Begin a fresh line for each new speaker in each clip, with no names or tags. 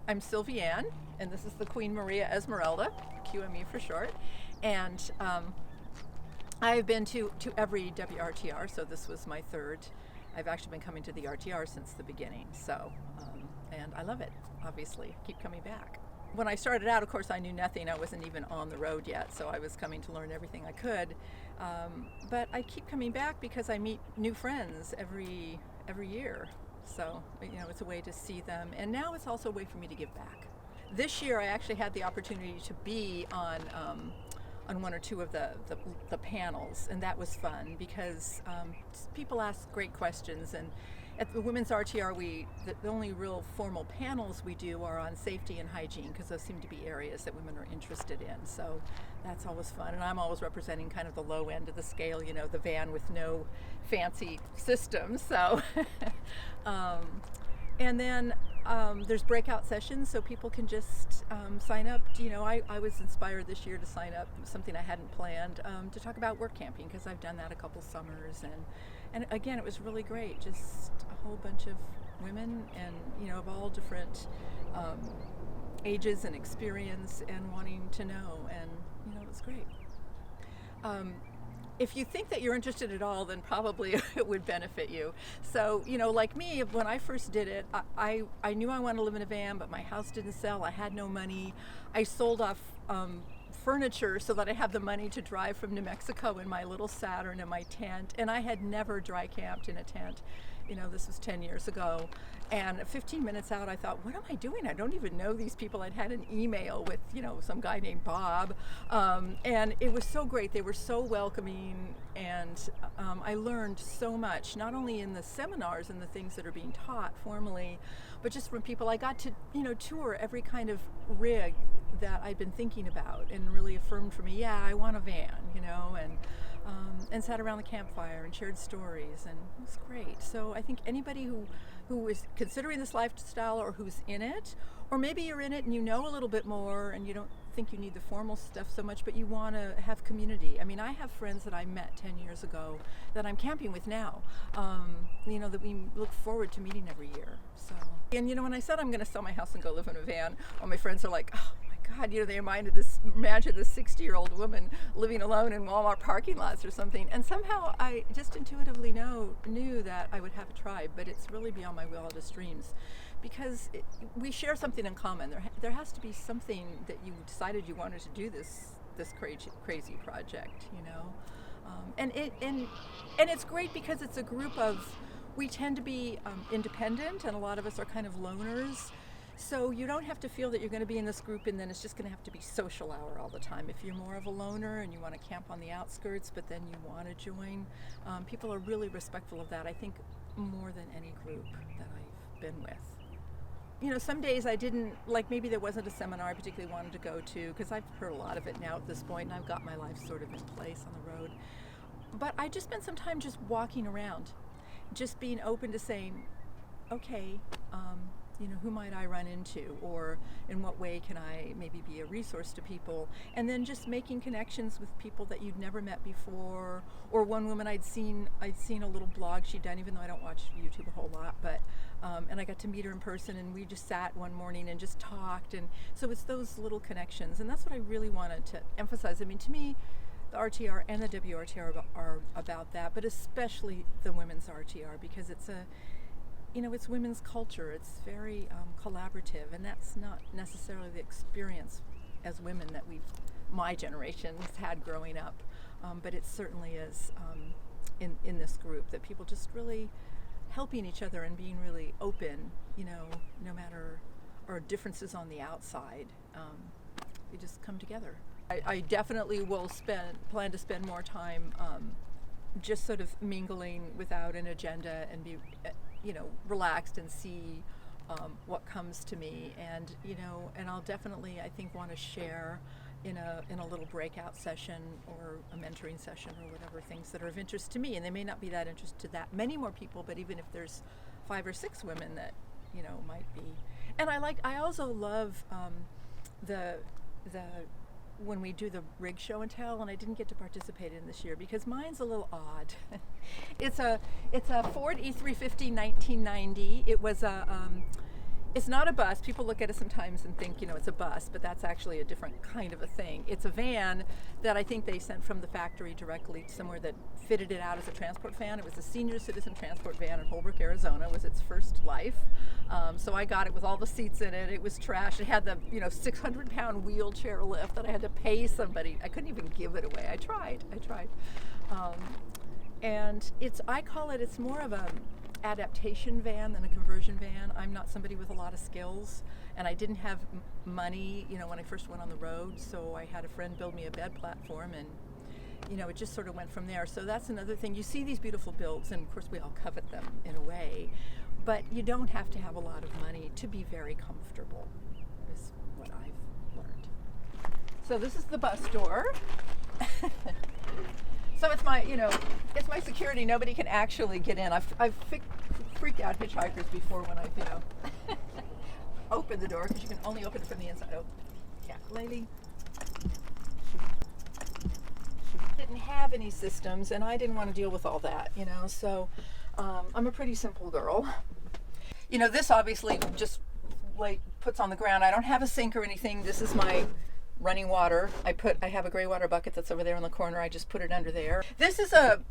I'm Silvianne, and this is the Queen Maria Esmeralda, QME for short. And I've been to every WRTR, so this was my third. I've actually been coming to the RTR since the beginning, so, and I love it, obviously, keep coming back. When I started out, of course, I knew nothing. I wasn't even on the road yet, so I was coming to learn everything I could. But I keep coming back because I meet new friends every year. So, it's a way to see them. And now it's also a way for me to give back. This year, I actually had the opportunity to be on one or two of the panels, and that was fun because people ask great questions. And at the Women's RTR, the only real formal panels we do are on safety and hygiene, because those seem to be areas that women are interested in. So that's always fun. And I'm always representing kind of the low end of the scale, the van with no fancy systems. So, and then there's breakout sessions, so people can just sign up. I was inspired this year to sign up, something I hadn't planned, to talk about work camping, because I've done that a couple summers, and again, it was really great. Just a whole bunch of women, and of all different ages and experience, and wanting to know, and it was great. If you think that you're interested at all, then probably it would benefit you. So, like me, when I first did it, I knew I wanted to live in a van, but my house didn't sell. I had no money. I sold off furniture so that I have the money to drive from New Mexico in my little Saturn and my tent. And I had never dry camped in a tent. This was 10 years ago. And 15 minutes out, I thought, what am I doing? I don't even know these people. I'd had an email with, some guy named Bob. And it was so great. They were so welcoming. And I learned so much, not only in the seminars and the things that are being taught formally, but just from people. I got to, tour every kind of rig that I'd been thinking about, and really affirmed for me, yeah, I want a van, and sat around the campfire and shared stories, and it was great. So I think anybody who is considering this lifestyle, or who's in it, or maybe you're in it and you know a little bit more and you don't think you need the formal stuff so much, but you want to have community. I mean, I have friends that I met 10 years ago that I'm camping with now, that we look forward to meeting every year. So, and when I said I'm going to sell my house and go live in a van, all my friends are like, oh God, they imagine this 60-year-old woman living alone in Walmart parking lots or something. And somehow I just intuitively knew that I would have a tribe, but it's really beyond my wildest dreams, because we share something in common. There has to be something that you decided you wanted to do this crazy project, and it's great because it's a group of, we tend to be independent, and a lot of us are kind of loners. So you don't have to feel that you're going to be in this group and then it's just going to have to be social hour all the time. If you're more of a loner and you want to camp on the outskirts, but then you want to join, people are really respectful of that, I think, more than any group that I've been with. Some days I didn't, maybe there wasn't a seminar I particularly wanted to go to, because I've heard a lot of it now at this point, and I've got my life sort of in place on the road. But I just spent some time just walking around, just being open to saying, okay, who might I run into, or in what way can I maybe be a resource to people, and then just making connections with people that you'd never met before. Or one woman I'd seen a little blog she'd done, even though I don't watch YouTube a whole lot, but and I got to meet her in person, and we just sat one morning and just talked. And so it's those little connections, and that's what I really wanted to emphasize. I mean, to me, the RTR and the WRTR are about that, but especially the Women's RTR, because it's it's women's culture. It's very collaborative, and that's not necessarily the experience as women that my generation had growing up, but it certainly is in this group, that people just really helping each other and being really open, no matter our differences on the outside, we just come together. I definitely will plan to spend more time just sort of mingling without an agenda, and be relaxed and see what comes to me, and I'll definitely, I think, want to share in a little breakout session or a mentoring session or whatever, things that are of interest to me, and they may not be that interest to that many more people, but even if there's 5 or 6 women that might be. And I also love the when we do the rig show and tell, and I didn't get to participate in this year because mine's a little odd. It's a Ford E350 1990. It's not a bus. People look at it sometimes and think, it's a bus, but that's actually a different kind of a thing. It's a van that I think they sent from the factory directly somewhere that fitted it out as a transport van. It was a senior citizen transport van in Holbrook, Arizona. It was its first life. So I got it with all the seats in it. It was trash. It had the 600-pound wheelchair lift that I had to pay somebody. I couldn't even give it away. I tried. And it's more of a adaptation van than a conversion van. I'm not somebody with a lot of skills, and I didn't have money, when I first went on the road, so I had a friend build me a bed platform, and it just sort of went from there. So that's another thing. You see these beautiful builds, and of course we all covet them in a way, but you don't have to have a lot of money to be very comfortable, is what I've learned. So this is the bus door. So it's my security. Nobody can actually get in. I've freaked out hitchhikers before when I've opened the door, because you can only open it from the inside. Oh, yeah, lady. She didn't have any systems, and I didn't want to deal with all that, So I'm a pretty simple girl. This obviously just puts on the ground. I don't have a sink or anything. This is my running water. I have a gray water bucket that's over there in the corner. I just put it under there. This is a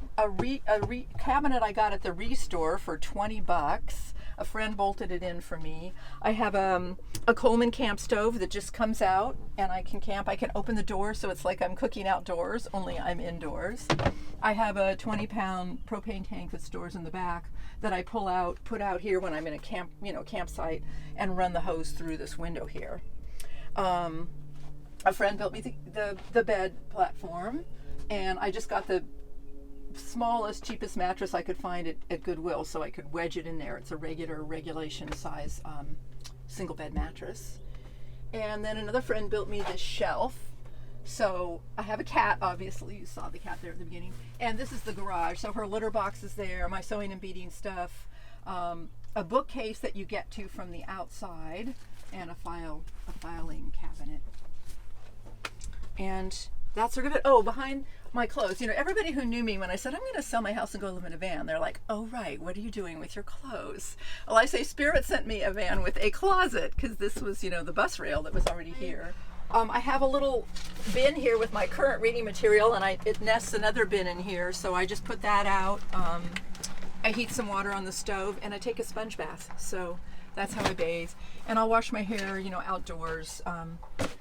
cabinet I got at the Restore for $20. A friend bolted it in for me. I have a Coleman camp stove that just comes out, and I can camp. I can open the door so it's like I'm cooking outdoors, only I'm indoors. I have a 20-pound propane tank that stores in the back that I put out here when I'm in a campsite, and run the hose through this window here. A friend built me the bed platform, and I just got the smallest, cheapest mattress I could find at Goodwill, so I could wedge it in there. It's a regulation size single bed mattress. And then another friend built me this shelf. So I have a cat, obviously. You saw the cat there at the beginning. And this is the garage. So her litter box is there, my sewing and beading stuff, a bookcase that you get to from the outside, and a filing cabinet. And that's sort of it. Oh, behind my clothes, everybody who knew me when I said I'm going to sell my house and go live in a van, they're like, oh right, what are you doing with your clothes? Well, I say Spirit sent me a van with a closet, because this was the bus rail that was already here. I have a little bin here with my current reading material, and it nests another bin in here, so I just put that out. I heat some water on the stove, and I take a sponge bath. So that's how I bathe. And I'll wash my hair, outdoors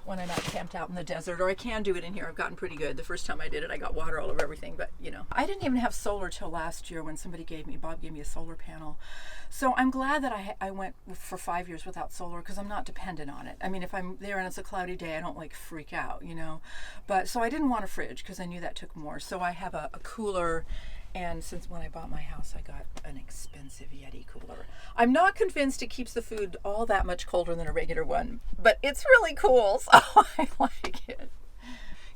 when I'm not camped out in the desert, or I can do it in here. I've gotten pretty good. The first time I did it, I got water all over everything, but I didn't even have solar till last year when Bob gave me a solar panel. So I'm glad that I went for 5 years without solar, because I'm not dependent on it. I mean, if I'm there and it's a cloudy day, I don't freak out, But so I didn't want a fridge, because I knew that took more. So I have a cooler. And since when I bought my house, I got an expensive Yeti cooler. I'm not convinced it keeps the food all that much colder than a regular one, but it's really cool, so I like it.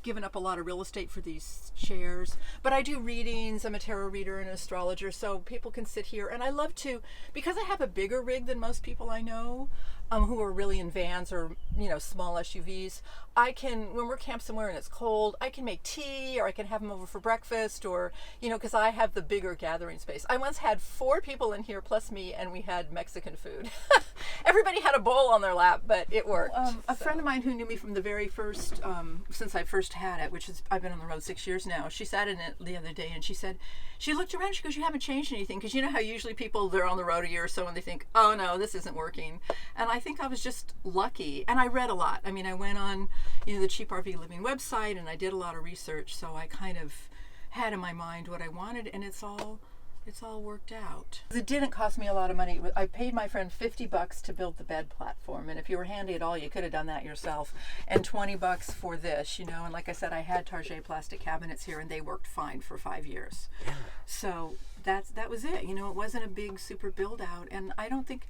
Given up a lot of real estate for these chairs, but I do readings. I'm a tarot reader and an astrologer, so people can sit here. And I love to, because I have a bigger rig than most people I know, who are really in vans or small SUVs. I can, when we're camped somewhere and it's cold, I can make tea, or I can have them over for breakfast, or because I have the bigger gathering space. I once had 4 people in here plus me, and we had Mexican food. Everybody had a bowl on their lap, but it worked. A friend of mine who knew me from the very first, since I first had it, which is, I've been on the road 6 years now, she sat in it the other day, and she said, she looked around, she goes, you haven't changed anything, because how usually people, they're on the road a year or so and they think, oh no, this isn't working. And I think I was just lucky, and I read a lot. I mean, I went on the Cheap RV Living website, and I did a lot of research, so I kind of had in my mind what I wanted, and it's all worked out. It didn't cost me a lot of money. I paid my friend $50 to build the bed platform, and if you were handy at all, you could have done that yourself. And $20 for this, and like I said, I had Target plastic cabinets here, and they worked fine for 5 years. Yeah. So that was it. It wasn't a big super build out, and I don't think,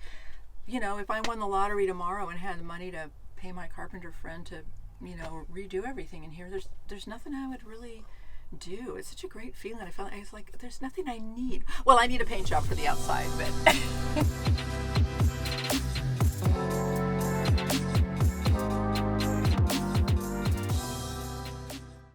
if I won the lottery tomorrow and had the money to pay my carpenter friend to, redo everything in here, there's nothing I would really do. It's such a great feeling. I was like, there's nothing I need. Well, I need a paint job for the outside, but